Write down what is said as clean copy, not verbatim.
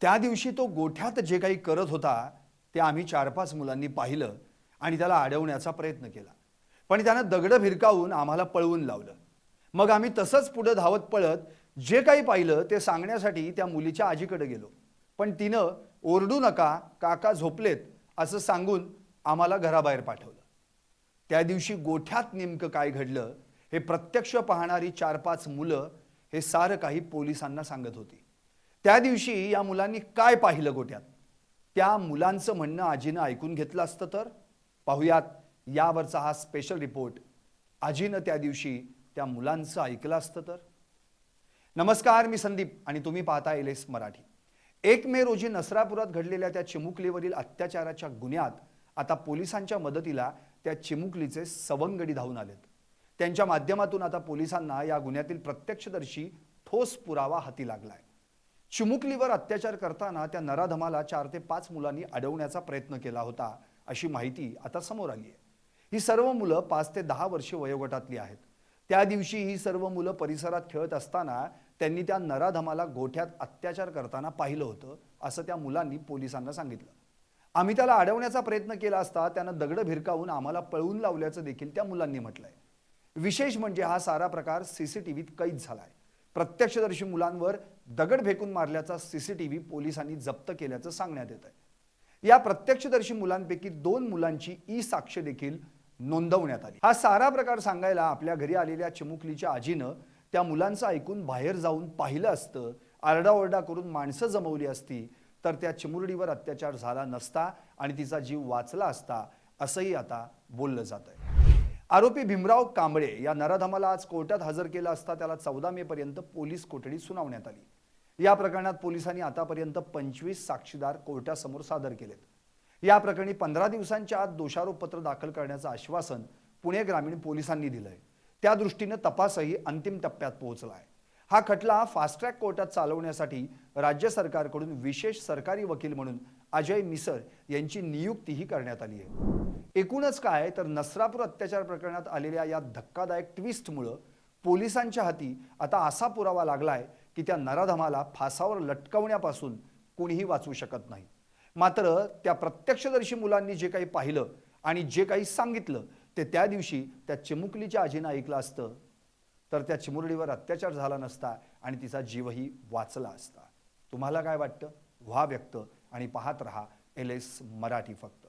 त्या दिवशी तो गोठ्यात जे काही करत होता ते आम्ही 4-5 मुलांनी पाहिलं आणि त्याला अडवण्याचा प्रयत्न केला, पण त्यानं दगडं भिरकावून आम्हाला पळवून लावलं। मग आम्ही तसंच पुढे धावत पळत जे काही पाहिलं ते सांगण्यासाठी त्या मुलीच्या आजीकडे गेलो, पण तिनं ओरडू नका काका झोपलेत असं सांगून आम्हाला घराबाहेर पाठवलं। त्या दिवशी गोठ्यात नेमकं काय घडलं हे प्रत्यक्ष पाहणारी 4-5 मुलं हे सारं काही पोलिसांना सांगत होती। त्या दिवशी या मुलांनी काय पाहिलं गोठ्यात त्या मुलांचं म्हणणं आजीनं ऐकून घेतलं असतं तर पाहूयात यावरचा हा स्पेशल रिपोर्ट। आजीनं त्या दिवशी त्या मुलांचं ऐकलं असतं तर। नमस्कार, मी संदीप आणि तुम्ही पाहता एलएस मराठी। 1 मे रोजी नसरापुरात घडलेल्या त्या चिमुकलीवरील अत्याचाराच्या गुन्ह्यात आता पोलिसांच्या मदतीला त्या चिमुकलीचे सवंगडी धावून आलेत। त्यांच्या माध्यमातून आता पोलिसांना या गुन्ह्यातील प्रत्यक्षदर्शी ठोस पुरावा हाती लागलाय। चिमुकलीवर अत्याचार करताना त्या नराधमाला 4 ते 5 मुलांनी अडवण्याचा प्रयत्न केला होता अशी माहिती आता समोर आली आहे। ही सर्व मुलं 5 ते 10 वर्षे वयोगटातली आहेत। त्या दिवशी ही सर्व मुलं परिसरात खेळत असताना त्यांनी त्या नराधमाला गोठ्यात अत्याचार करताना पाहिलं होतं असं त्या मुलांनी पोलिसांना सांगितलं। आम्ही त्याला अडवण्याचा प्रयत्न केला असता त्यानं दगड भिरकावून आम्हाला पळवून लावल्याचं देखील त्या मुलांनी म्हटलंय। विशेष म्हणजे हा सारा प्रकार सीसीटीव्हीत कैद झालाय। प्रत्यक्षदर्शी मुलांवर दगड फेकून मारल्याचा सीसीटीव्ही पोलिसांनी जप्त केल्याचं सांगण्यात येत आहे। या प्रत्यक्षदर्शी मुलांपैकी 2 मुलांची ई साक्ष देखील नोंदवण्यात आली। हा सारा प्रकार सांगायला आपल्या घरी आलेल्या चिमुकलीच्या आजीनं त्या मुलांचं ऐकून बाहेर जाऊन पाहिलं असतं, आरडाओरडा करून माणसं जमवली असती तर त्या चिमुरडीवर अत्याचार झाला नसता आणि तिचा जीव वाचला असता असंही आता बोललं जात आहे। आरोपी भीमराव कांबळे या नराधमाला आज कोर्टात हजर केला असता त्याला 14 मे पर्यंत पोलीस कोठडी सुनावण्यात आली। या प्रकरणात पोलिसांनी आतापर्यंत 25 साक्षीदार कोर्टासमोर सादर केलेत। या प्रकरणी 15 दिवसांच्या आत दोषारोपपत्र दाखल करण्याचं आश्वासन पुणे ग्रामीण पोलिसांनी दिलंय। त्या दृष्टीने तपासही अंतिम टप्प्यात पोहोचलाय। हा खटला फास्ट ट्रॅक कोर्टात चालवण्यासाठी राज्य सरकारकडून विशेष सरकारी वकील म्हणून अजय मिसर यांची नियुक्तीही करण्यात आली आहे। एकूणच काय तर नसरापूर अत्याचार प्रकरणात आलेल्या या धक्कादायक ट्विस्टमुळे पोलिसांच्या हाती आता असा पुरावा लागलाय की त्या नराधमाला फासावर लटकवण्यापासून कोणीही वाचवू शकत नाही। मात्र त्या प्रत्यक्षदर्शी मुलांनी जे काही पाहिलं आणि जे काही सांगितलं ते त्या दिवशी त्या चिमुकलीच्या आजीनं ऐकलं असतं तर त्या चिमुरडीवर अत्याचार झाला नसता आणि तिचा जीवही वाचला असता। तुम्हाला काय वाटतं? व्हा व्यक्त आणि पाहत रहा एलएस मराठी फक्त।